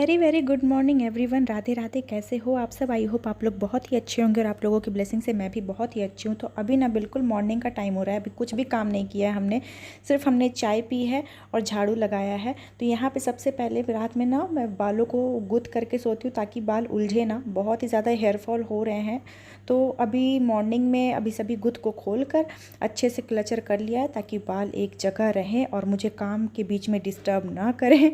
Very very good morning everyone. Radhe Radhe. कैसे हो आप सब? आई होप आप लोग बहुत ही अच्छे होंगे और आप लोगों की ब्लेसिंग से मैं भी बहुत ही अच्छी हूँ। तो अभी ना बिल्कुल मॉर्निंग का टाइम हो रहा है। अभी कुछ भी काम नहीं किया है हमने, सिर्फ हमने चाय पी है और झाड़ू लगाया है। तो यहाँ पे सबसे पहले रात में ना मैं बालों को गुद करके सोती हूँ ताकि बाल उलझे ना, बहुत ही ज़्यादा हेयर फॉल हो रहे हैं। तो अभी मॉर्निंग में अभी सभी गुद को खोल कर अच्छे से क्लचर कर लिया है ताकि बाल एक जगह रहें और मुझे काम के बीच में डिस्टर्ब ना करें।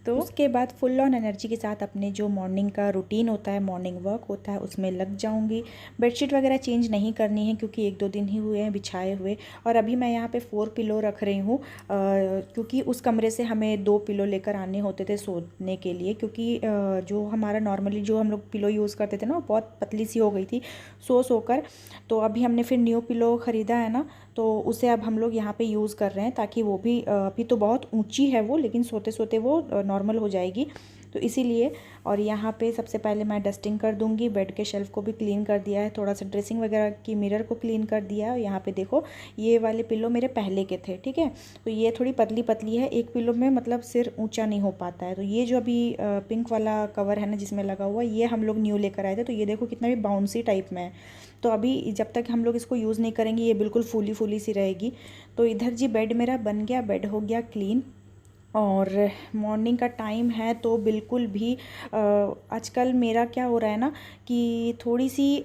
तो उसके बाद फुल ऑन एनर्जी के साथ अपने जो मॉर्निंग का रूटीन होता है, मॉर्निंग वर्क होता है, उसमें लग जाऊंगी। बेडशीट वगैरह चेंज नहीं करनी है क्योंकि 1-2 दिन ही हुए हैं बिछाए हुए। और अभी मैं यहाँ पे 4 पिलो रख रही हूँ क्योंकि उस कमरे से हमें 2 पिलो लेकर आने होते थे सोने के लिए, क्योंकि जो हमारा नॉर्मली जो हम लोग पिलो यूज़ करते थे ना, वो बहुत पतली सी हो गई थी सोकर। तो अभी हमने फिर न्यू पिलो ख़रीदा है ना, तो उसे अब हम लोग यहाँ पे यूज़ कर रहे हैं ताकि वो भी अभी तो बहुत ऊंची है वो, लेकिन सोते सोते वो नॉर्मल हो जाएगी, तो इसीलिए। और यहाँ पे सबसे पहले मैं डस्टिंग कर दूँगी। बेड के शेल्फ़ को भी क्लीन कर दिया है, थोड़ा सा ड्रेसिंग वगैरह की मिरर को क्लीन कर दिया है। और यहाँ पे देखो ये वाले पिलो मेरे पहले के थे, ठीक है। तो ये थोड़ी पतली पतली है, एक पिलो में मतलब सिर ऊंचा नहीं हो पाता है। तो ये जो अभी पिंक वाला कवर है ना जिसमें लगा हुआ, ये हम लोग न्यू लेकर आए थे। तो ये देखो कितना भी बाउंसी टाइप में है। तो अभी जब तक हम लोग इसको यूज़ नहीं करेंगे ये बिल्कुल फूली फूली सी रहेगी। तो इधर जी बेड मेरा बन गया, बेड हो गया क्लीन। और मॉर्निंग का टाइम है तो बिल्कुल भी आजकल मेरा क्या हो रहा है ना कि थोड़ी सी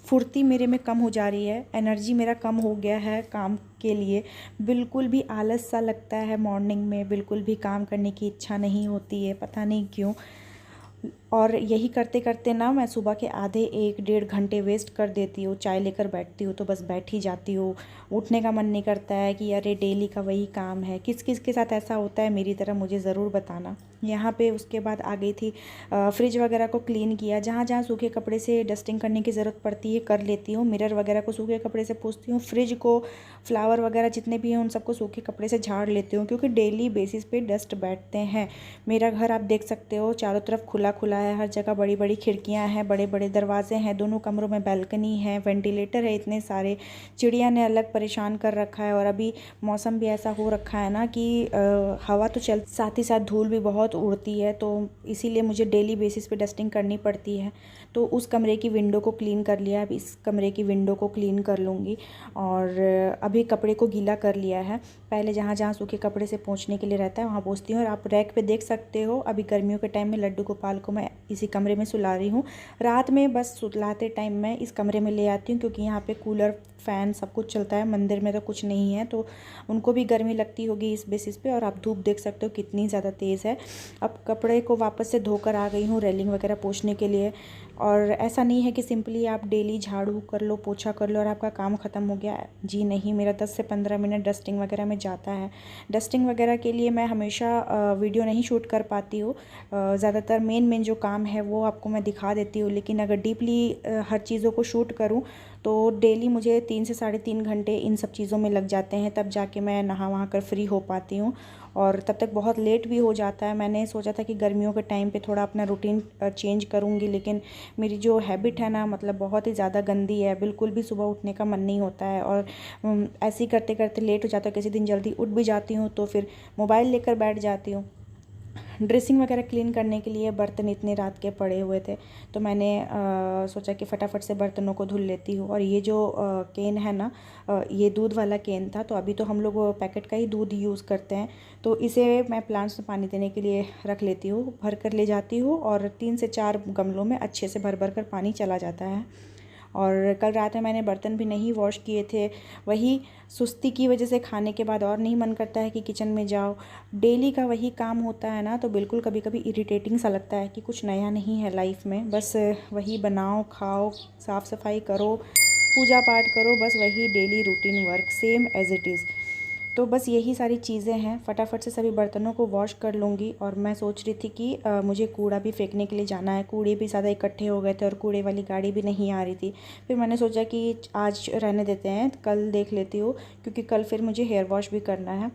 फुर्ती मेरे में कम हो जा रही है, एनर्जी मेरा कम हो गया है काम के लिए। बिल्कुल भी आलस सा लगता है मॉर्निंग में, बिल्कुल भी काम करने की इच्छा नहीं होती है, पता नहीं क्यों। और यही करते करते ना मैं सुबह के आधे 1-1.5 घंटे वेस्ट कर देती हूँ। चाय लेकर बैठती हूँ तो बस बैठ ही जाती हूँ। उठने का मन नहीं करता है कि अरे डेली का वही काम है। किस किस के साथ ऐसा होता है मेरी तरह मुझे ज़रूर बताना। यहाँ पे उसके बाद आ गई थी फ्रिज वगैरह को क्लीन किया। जहाँ जहाँ सूखे कपड़े से डस्टिंग करने की ज़रूरत पड़ती है कर लेती हूँ। मिरर वगैरह को सूखे कपड़े से पोंछती हूँ। फ्रिज को, फ्लावर वगैरह जितने भी हैं उन सबको सूखे कपड़े से झाड़ लेती हूँ क्योंकि डेली बेसिस पे डस्ट बैठते हैं। मेरा घर आप देख सकते हो चारों तरफ खुला खुला है, हर जगह बड़ी बड़ी खिड़कियाँ हैं, बड़े बड़े दरवाजे हैं, दोनों कमरों में बैल्कनी है, वेंटिलेटर है इतने सारे। चिड़िया ने अलग परेशान कर रखा है। और अभी मौसम भी ऐसा हो रखा है ना कि हवा तो चल, साथ ही साथ धूल भी बहुत उड़ती है। तो इसीलिए मुझे डेली बेसिस पे डस्टिंग करनी पड़ती है। तो उस कमरे की विंडो को क्लीन कर लिया, अब इस कमरे की विंडो को क्लीन कर लूँगी। और अभी कपड़े को गीला कर लिया है। पहले जहाँ जहाँ सूखे कपड़े से पोंछने के लिए रहता है वहाँ पोंछती हूँ। और आप रैक पे देख सकते हो अभी गर्मियों के टाइम में लड्डू गोपाल को मैं इसी कमरे में सुला रही हूँ। रात में बस सुलाते टाइम मैं इस कमरे में ले आती हूँ क्योंकि यहाँ पे कूलर, फ़ैन सब कुछ चलता है। मंदिर में तो कुछ नहीं है, तो उनको भी गर्मी लगती होगी इस बेसिस पे। और आप धूप देख सकते हो कितनी ज़्यादा तेज़ है। अब कपड़े को वापस से धोकर आ गई हूँ रेलिंग वगैरह पोंछने के लिए। और ऐसा नहीं है कि सिंपली आप डेली झाड़ू कर लो, पोछा कर लो और आपका काम ख़त्म हो गया। जी नहीं, मेरा 10 से 15 मिनट डस्टिंग वगैरह में जाता है। डस्टिंग वगैरह के लिए मैं हमेशा वीडियो नहीं शूट कर पाती हूँ। ज़्यादातर मेन जो काम है वो आपको मैं दिखा देती हूँ, लेकिन अगर डीपली हर चीज़ों को शूट करूँ तो डेली मुझे 3 से 3.5 घंटे इन सब चीज़ों में लग जाते हैं, तब जाके मैं नहा वहा कर फ्री हो पाती हूँ। और तब तक बहुत लेट भी हो जाता है। मैंने सोचा था कि गर्मियों के टाइम पे थोड़ा अपना रूटीन चेंज करूँगी, लेकिन मेरी जो हैबिट है ना, मतलब बहुत ही ज़्यादा गंदी है। बिल्कुल भी सुबह उठने का मन नहीं होता है और ऐसे ही करते करते लेट हो जाता है। किसी दिन जल्दी उठ भी जाती हूँ तो फिर मोबाइल लेकर बैठ जाती हूँ। ड्रेसिंग वगैरह क्लीन करने के लिए बर्तन इतने रात के पड़े हुए थे, तो मैंने सोचा कि फटाफट से बर्तनों को धुल लेती हूँ। और ये जो केन है ना, ये दूध वाला केन था। तो अभी तो हम लोग पैकेट का ही दूध यूज़ करते हैं, तो इसे मैं प्लांट्स में पानी देने के लिए रख लेती हूँ। भर कर ले जाती हूँ और 3 से 4 गमलों में अच्छे से भर भर कर पानी चला जाता है। और कल रात में मैंने बर्तन भी नहीं वॉश किए थे, वही सुस्ती की वजह से खाने के बाद और नहीं मन करता है कि किचन में जाओ। डेली का वही काम होता है ना, तो बिल्कुल कभी कभी इरिटेटिंग सा लगता है कि कुछ नया नहीं है लाइफ में। बस वही बनाओ, खाओ, साफ़ सफाई करो, पूजा पाठ करो, बस वही daily routine work same as it is. तो बस यही सारी चीज़ें हैं। फटाफट से सभी बर्तनों को वॉश कर लूँगी। और मैं सोच रही थी कि मुझे कूड़ा भी फेंकने के लिए जाना है। कूड़े भी ज़्यादा इकट्ठे हो गए थे और कूड़े वाली गाड़ी भी नहीं आ रही थी। फिर मैंने सोचा कि आज रहने देते हैं, कल देख लेती हूँ, क्योंकि कल फिर मुझे हेयर वॉश भी करना है।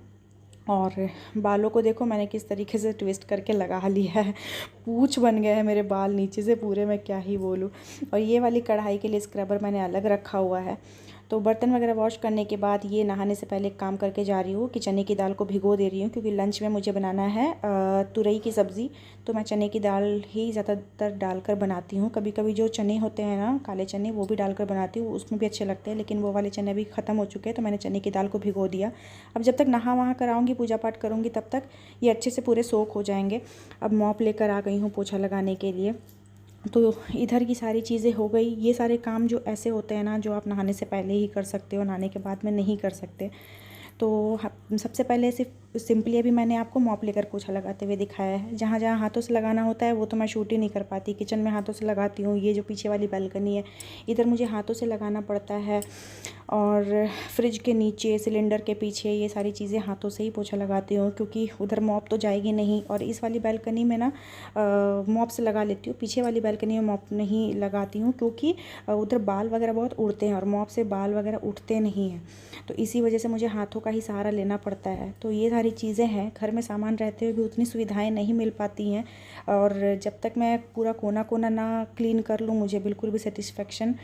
और बालों को देखो मैंने किस तरीके से ट्विस्ट करके लगा लिया है। पूँछ बन गए हैं मेरे बाल नीचे से पूरे, मैं क्या ही बोलूँ। और ये वाली कढ़ाई के लिए स्क्रबर मैंने अलग रखा हुआ है। तो बर्तन वगैरह वॉश करने के बाद ये नहाने से पहले एक काम करके जा रही हूँ कि चने की दाल को भिगो दे रही हूँ, क्योंकि लंच में मुझे बनाना है तुरई की सब्ज़ी। तो मैं चने की दाल ही ज़्यादातर डालकर बनाती हूँ। कभी कभी जो चने होते हैं ना, काले चने, वो भी डालकर बनाती हूँ, उसमें भी अच्छे लगते हैं, लेकिन वो वाले चने अभी ख़त्म हो चुके हैं, तो मैंने चने की दाल को भिगो दिया। अब जब तक नहा वहा कर आऊँगी, पूजा पाठ करूँगी, तब तक ये अच्छे से पूरे सोख हो जाएंगे। अब मॉप लेकर आ गई हूँ पोछा लगाने के लिए। तो इधर की सारी चीज़ें हो गई। ये सारे काम जो ऐसे होते हैं ना, जो आप नहाने से पहले ही कर सकते हो, नहाने के बाद में नहीं कर सकते। तो सबसे पहले सिंपली अभी मैंने आपको मॉप लेकर पोछा लगाते हुए दिखाया है। जहाँ जहाँ हाथों से लगाना होता है वो तो मैं शूट ही नहीं कर पाती, किचन में हाथों से लगाती हूँ। ये जो पीछे वाली बालकनी है, इधर मुझे हाथों से लगाना पड़ता है, और फ्रिज के नीचे, सिलेंडर के पीछे, ये सारी चीज़ें हाथों से ही पोछा लगाती हूँ, क्योंकि उधर मॉप तो जाएगी नहीं। और इस वाली बालकनी में ना मॉप से लगा लेती हूँ, पीछे वाली बालकनी में मॉप नहीं लगाती हूँ, क्योंकि उधर बाल वगैरह बहुत उड़ते हैं और मॉप से बाल वगैरह उठते नहीं हैं। तो इसी वजह से मुझे हाथों का ही सहारा लेना पड़ता है। तो ये सारी चीज़ें हैं, घर में सामान रहते हुए भी उतनी सुविधाएं नहीं मिल पाती हैं, और जब तक मैं पूरा कोना कोना ना क्लीन कर लूँ, मुझे बिल्कुल भी सेटिस्फेक्शन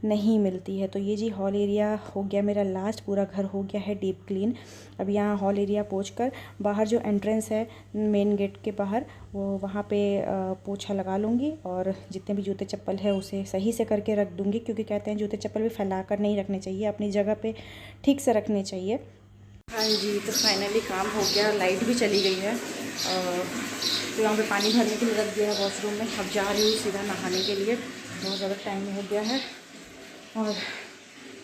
नहीं मिलती है। तो ये जी हॉल एरिया हो गया मेरा लास्ट, पूरा घर हो गया है डीप क्लीन। अब यहाँ हॉल एरिया पोंछ कर बाहर जो एंट्रेंस है मेन गेट के बाहर, वो वहाँ पे पोछा लगा लूँगी, और जितने भी जूते चप्पल है उसे सही से करके रख दूँगी, क्योंकि कहते हैं जूते चप्पल भी फैला कर नहीं रखने चाहिए, अपनी जगह पे ठीक से रखने चाहिए। हाँ जी, तो फाइनली काम हो गया, लाइट भी चली गई है। तो यहाँ पे पानी भरने के लिए रख दिया है वॉशरूम में। अब जा रही हूँ सीधा नहाने के लिए, बहुत ज़्यादा टाइम हो गया है। और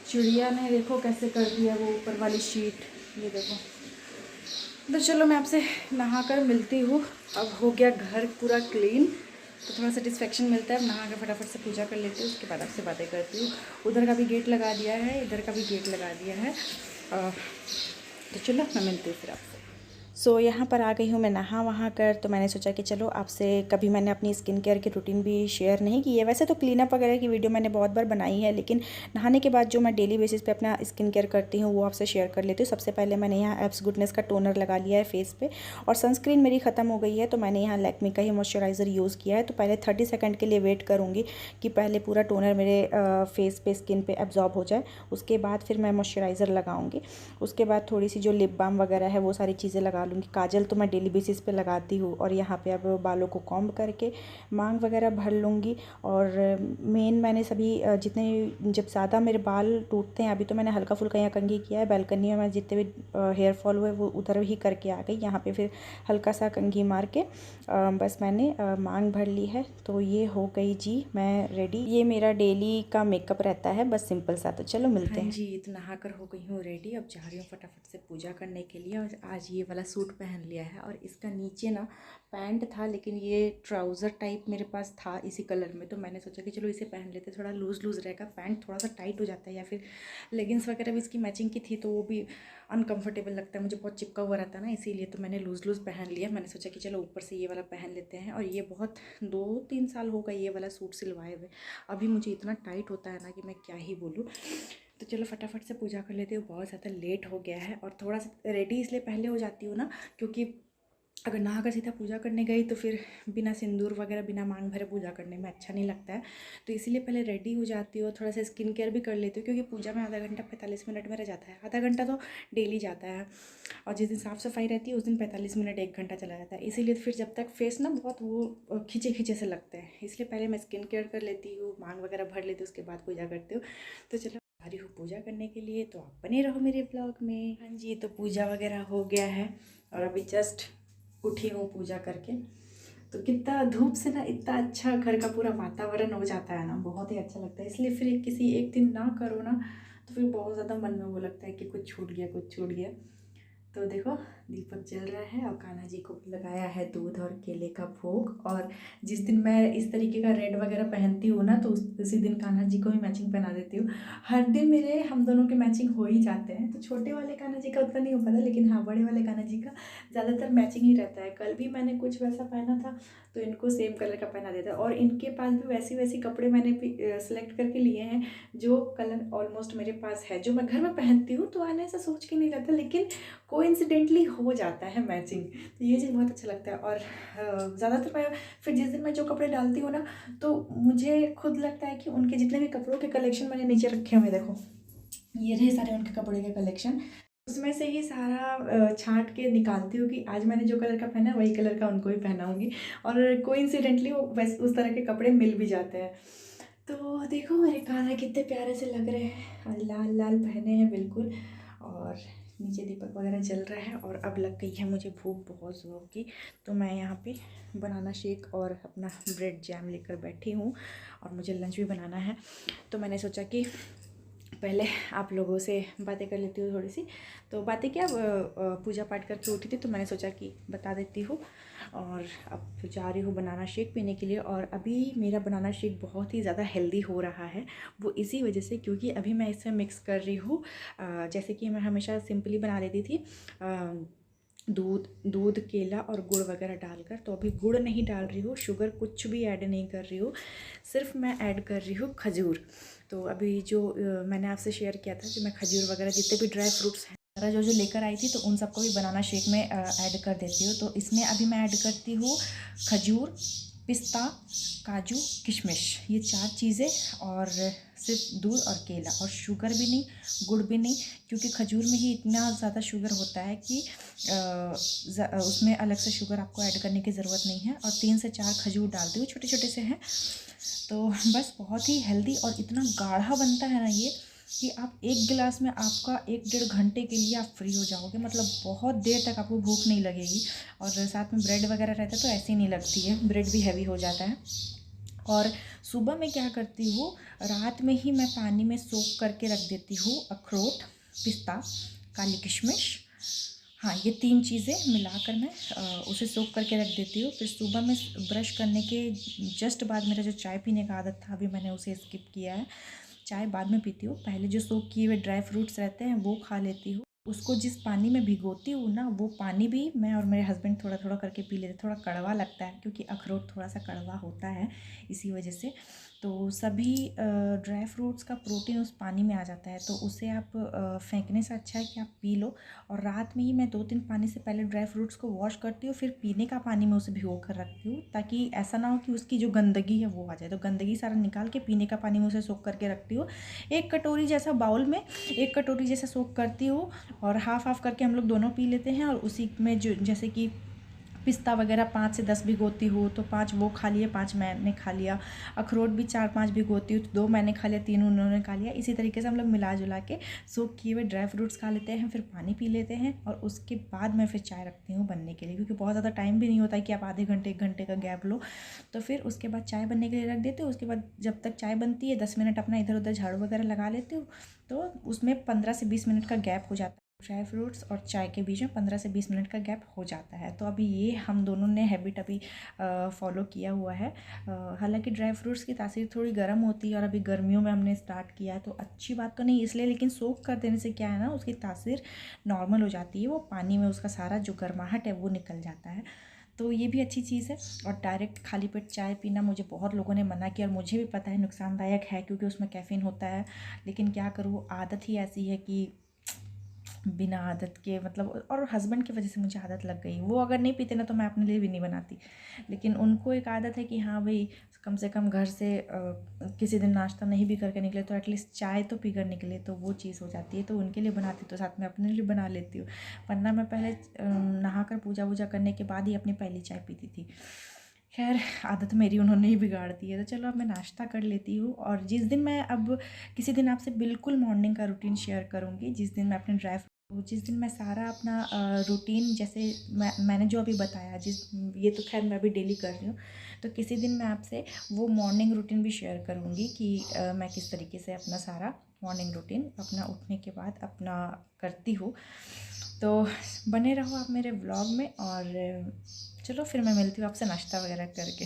चिड़िया ने देखो कैसे कर दिया वो ऊपर वाली शीट, ये देखो। तो चलो मैं आपसे नहा कर मिलती हूँ। अब हो गया घर पूरा क्लीन, तो थोड़ा सेटिस्फेक्शन मिलता है। अब नहा कर फटाफट से पूजा कर लेती हूँ, उसके बाद आपसे बातें करती हूँ। उधर का भी गेट लगा दिया है, इधर का भी गेट लगा दिया है। तो चलो मैं मिलती हूँ फिर आपसे। सो यहाँ पर आ गई हूँ मैं नहा वहाँ कर। तो मैंने सोचा कि चलो आपसे, कभी मैंने अपनी स्किन केयर की रूटीन भी शेयर नहीं की है। वैसे तो क्लीनअप वगैरह की वीडियो मैंने बहुत बार बनाई है, लेकिन नहाने के बाद जो मैं डेली बेसिस पे अपना स्किन केयर करती हूँ वो आपसे शेयर कर लेती हूँ। सबसे पहले मैंने यहाँ एब्स गुडनेस का टोनर लगा लिया है फेस पे, और सनस्क्रीन मेरी ख़त्म हो गई है, तो मैंने यहाँ लैक्मे का ही मॉइस्चराइज़र यूज़ किया है। तो पहले 30 सेकेंड के लिए वेट करूँगी कि पहले पूरा टोनर मेरे फेस पे, स्किन पे एब्जॉर्ब हो जाए, उसके बाद फिर मैं मॉइस्चराइज़र लगाऊँगी। उसके बाद थोड़ी सी जो लिप बाम वगैरह है वो सारी चीज़ें लगा लूँगी। काजल तो मैं डेली बेसिस पे लगाती हूँ। और यहाँ पे अब बालों को कॉम्ब करके मांग वगैरह भर लूँगी। और मेन मैंने सभी जितने, जब ज़्यादा मेरे बाल टूटते हैं, अभी तो मैंने हल्का फुल्का यहाँ कंघी किया है, बालकनी में मैं जितने भी हेयर फॉल हुए वो उधर ही करके आ गई। यहाँ पे फिर हल्का सा कंघी मार के बस मैंने मांग भर ली है। तो ये हो गई जी मैं रेडी। ये मेरा डेली का मेकअप रहता है, बस सिंपल सा। तो चलो मिलते हैं जी। तो नहा कर हो गई हूँ रेडी, अब जा रही हूँ फटाफट से पूजा करने के लिए। और आज ये वाला सूट पहन लिया है, और इसका नीचे ना पैंट था, लेकिन ये ट्राउज़र टाइप मेरे पास था इसी कलर में, तो मैंने सोचा कि चलो इसे पहन लेते, थोड़ा लूज़ लूज़ रहेगा। पैंट थोड़ा सा टाइट हो जाता है, या फिर लेगिंग्स वगैरह भी इसकी मैचिंग की थी, तो वो भी अनकंफर्टेबल लगता है मुझे, बहुत चिपका हुआ रहता है ना, इसीलिए तो मैंने लूज़ लूज़ पहन लिया। मैंने सोचा कि चलो ऊपर से ये वाला पहन लेते हैं। और ये बहुत 2-3 साल हो गए ये वाला सूट सिलवाए हुए, अभी मुझे इतना टाइट होता है ना कि मैं क्या ही बोलूँ। तो चलो फटाफट से पूजा कर लेती हूँ, बहुत ज़्यादा लेट हो गया है। और थोड़ा सा रेडी इसलिए पहले हो जाती हूँ ना, क्योंकि अगर नहा कर सीधा पूजा करने गई तो फिर बिना सिंदूर वगैरह, बिना मांग भरे पूजा करने में अच्छा नहीं लगता है। तो इसीलिए पहले रेडी हो जाती हूँ, थोड़ा सा स्किन केयर भी कर लेती हूँ, क्योंकि पूजा में आधा घंटा 45 मिनट मेरा जाता है। आधा घंटा तो डेली जाता है, और जिस दिन साफ़ सफाई रहती है उस दिन 45 मिनट 1 घंटा चला जाता है। इसीलिए फिर जब तक फेस ना बहुत वो खींचे खींचे से लगते हैं, इसलिए पहले मैं स्किन केयर कर लेती हूँ, मांग वगैरह भर लेती हूँ, उसके बाद पूजा करती हूँ। तो चलो आ रही हूँ पूजा करने के लिए, तो आप बने रहो मेरे ब्लॉग में। हाँ जी, तो पूजा वगैरह हो गया है, और अभी जस्ट उठी हूँ पूजा करके। तो कितना धूप से ना इतना अच्छा घर का पूरा वातावरण हो जाता है ना, बहुत ही अच्छा लगता है। इसलिए फिर किसी एक दिन ना करो ना, तो फिर बहुत ज़्यादा मन में वो लगता है कि कुछ छूट गया, कुछ छूट गया। तो देखो दीपक जल रहा है, और कान्हा जी को लगाया है दूध और केले का भोग। और जिस दिन मैं इस तरीके का रेड वगैरह पहनती हूँ ना, तो उसी दिन कान्हा जी को भी मैचिंग पहना देती हूँ। हर दिन मेरे हम दोनों के मैचिंग हो ही जाते हैं। तो छोटे वाले कान्हा जी का उतना नहीं हो पाता, लेकिन हाँ बड़े वाले कान्हा जी का ज़्यादातर मैचिंग ही रहता है। कल भी मैंने कुछ वैसा पहना था, तो इनको सेम कलर का पहना देता है। और इनके पास भी वैसी वैसी कपड़े मैंने भी सेलेक्ट करके लिए हैं, जो कलर ऑलमोस्ट मेरे पास है, जो मैं घर में पहनती हूँ। तो आने ऐसा सोच के नहीं रहता, लेकिन कोइंसिडेंटली हो जाता है मैचिंग। तो ये चीज़ बहुत अच्छा लगता है। और ज़्यादातर मैं फिर जिस दिन मैं जो कपड़े डालती हूँ ना, तो मुझे खुद लगता है कि उनके जितने भी कपड़ों के कलेक्शन मैंने नीचे रखे हुए, देखो ये रहे सारे उनके कपड़े के कलेक्शन। उसमें से ही सारा छाँट के निकालती हूँ कि आज मैंने जो कलर का पहना है वही कलर का उनको भी पहनाऊँगी, और कोइंसिडेंटली वो वैसे उस तरह के कपड़े मिल भी जाते हैं। तो देखो मेरे कान्हा कितने प्यारे से लग रहे हैं, लाल लाल पहने हैं बिल्कुल, और नीचे दीपक वगैरह जल रहा है। और अब लग गई है मुझे भूख बहुत ज़ोर की, तो मैं यहाँ पे बनाना शेक और अपना ब्रेड जैम लेकर बैठी हूँ, और मुझे लंच भी बनाना है। तो मैंने सोचा कि पहले आप लोगों से बातें कर लेती हूँ थोड़ी सी। तो बातें क्या, पूजा पाठ करके उठी थी तो मैंने सोचा कि बता देती हूँ। और अब जा रही हूँ बनाना शेक पीने के लिए, और अभी मेरा बनाना शेक बहुत ही ज़्यादा हेल्दी हो रहा है। वो इसी वजह से क्योंकि अभी मैं इसमें मिक्स कर रही हूँ, जैसे कि मैं हमेशा सिंपली बना लेती थी, दूध केला और गुड़ वगैरह डालकर। तो अभी गुड़ नहीं डाल रही हूँ, शुगर कुछ भी ऐड नहीं कर रही हूँ, सिर्फ मैं ऐड कर रही हूँ खजूर। तो अभी जो मैंने आपसे शेयर किया था कि मैं खजूर वगैरह जितने भी ड्राई फ्रूट्स हैं जो लेकर आई थी, तो उन सबको भी बनाना शेक में ऐड कर देती हूँ। तो इसमें अभी मैं ऐड करती हूँ खजूर, पिस्ता, काजू, किशमिश, ये 4 चीज़ें, और सिर्फ दूध और केला, और शुगर भी नहीं, गुड़ भी नहीं, क्योंकि खजूर में ही इतना ज़्यादा शुगर होता है कि उसमें अलग से शुगर आपको ऐड करने की ज़रूरत नहीं है। और 3 से 4 खजूर डालती हूँ, छोटे छोटे से हैं। तो बस बहुत ही हेल्दी, और इतना गाढ़ा बनता है ना ये, कि आप एक गिलास में आपका 1-1.5 घंटे के लिए आप फ्री हो जाओगे, मतलब बहुत देर तक आपको भूख नहीं लगेगी। और साथ में ब्रेड वगैरह रहता है तो ऐसी नहीं लगती है, ब्रेड भी हैवी हो जाता है। और सुबह मैं क्या करती हूँ, रात में ही मैं पानी में सोख करके रख देती हूँ अखरोट, पिस्ता, काली किशमिश, हाँ ये 3 चीज़ें मिलाकर मैं उसे सोख करके रख देती हूँ। फिर सुबह में ब्रश करने के जस्ट बाद मेरा जो चाय पीने का आदत था, अभी मैंने उसे स्किप किया है। चाय बाद में पीती हूँ, पहले जो सोख किए हुए ड्राई फ्रूट्स रहते हैं वो खा लेती हूँ। उसको जिस पानी में भिगोती हूँ ना, वो पानी भी मैं और मेरे हस्बैंड थोड़ा थोड़ा करके पी लेते। थोड़ा कड़वा लगता है क्योंकि अखरोट थोड़ा सा कड़वा होता है, इसी वजह से। तो सभी ड्राई फ्रूट्स का प्रोटीन उस पानी में आ जाता है, तो उसे आप फेंकने से अच्छा है कि आप पी लो। और रात में ही मैं 2-3 पानी से पहले ड्राई फ्रूट्स को वॉश करती हूँ, फिर पीने का पानी में उसे भिगो कर रखती हूँ, ताकि ऐसा ना हो कि उसकी जो गंदगी है वो आ जाए। तो गंदगी सारा निकाल के पीने का पानी में उसे सोख करके रखती हूँ। 1 कटोरी जैसा बाउल में 1 कटोरी जैसा सोख करती हूँ, और हाफ़ हाफ़ करके हम लोग दोनों पी लेते हैं। और उसी में जो जैसे कि पिस्ता वगैरह 5 से 10 भिगोती हूँ, तो 5 वो खा लिए, 5 मैंने खा लिया। अखरोट भी 4-5 भिगोती हूँ, तो 2 मैंने खा लिया, 3 उन्होंने खा लिया। इसी तरीके से हम लोग मिला जुला के सोख किए हुए ड्राई फ्रूट्स खा लेते हैं, फिर पानी पी लेते हैं, और उसके बाद मैं फिर चाय रखती हूँ बनने के लिए, क्योंकि बहुत ज़्यादा टाइम भी नहीं होता है कि आप आधे घंटे 1 घंटे का गैप लो। तो फिर उसके बाद चाय बनने के लिए रख देती हूँ। उसके बाद जब तक चाय बनती है 10 मिनट अपना इधर उधर झाड़ू वगैरह लगा लेती हूँ, तो उसमें 15 से 20 मिनट का गैप हो जाता है। ड्राई फ्रूट्स और चाय के बीच में 15 से 20 मिनट का गैप हो जाता है। तो अभी ये हम दोनों ने हैबिट अभी फॉलो किया हुआ है। हालांकि ड्राई फ्रूट्स की तासीर थोड़ी गर्म होती है, और अभी गर्मियों में हमने स्टार्ट किया है, तो अच्छी बात तो नहीं इसलिए, लेकिन सोख कर देने से क्या है ना, उसकी तासीर नॉर्मल हो जाती है, वो पानी में उसका सारा जो गर्माहट है वो निकल जाता है। तो ये भी अच्छी चीज़ है। और डायरेक्ट खाली पेट चाय पीना मुझे बहुत लोगों ने मना किया, और मुझे भी पता है नुकसानदायक है, क्योंकि उसमें कैफ़ीन होता है। लेकिन क्या करूँ, आदत ही ऐसी है कि बिना आदत के, मतलब, और हस्बैंड की वजह से मुझे आदत लग गई। वो अगर नहीं पीते ना तो मैं अपने लिए भी नहीं बनाती, लेकिन उनको एक आदत है कि हाँ भाई कम से कम घर से किसी दिन नाश्ता नहीं भी करके निकले तो एटलीस्ट चाय तो पी कर निकले, तो वो चीज़ हो जाती है। तो उनके लिए बनाती तो साथ में अपने लिए बना लेती हूँ, वरना मैं पहले नहाकर पूजा वूजा करने के बाद ही अपनी पहली चाय पीती थी। खैर आदत मेरी उन्होंने ही बिगाड़ दी है, तो चलो अब मैं नाश्ता कर लेती हूँ। और जिस दिन मैं अब किसी दिन आपसे बिल्कुल मॉर्निंग का रूटीन शेयर करूँगी, जिस दिन मैं अपने जिस दिन मैं सारा अपना रूटीन, जैसे मैंने जो अभी बताया, ये तो खैर मैं अभी डेली कर रही हूँ, तो किसी दिन मैं आपसे वो मॉर्निंग रूटीन भी शेयर करूँगी कि मैं किस तरीके से अपना सारा मॉर्निंग रूटीन अपना उठने के बाद अपना करती हूँ। तो बने रहो आप मेरे व्लॉग में, और चलो फिर मैं मिलती हूँ आपसे नाश्ता वगैरह करके।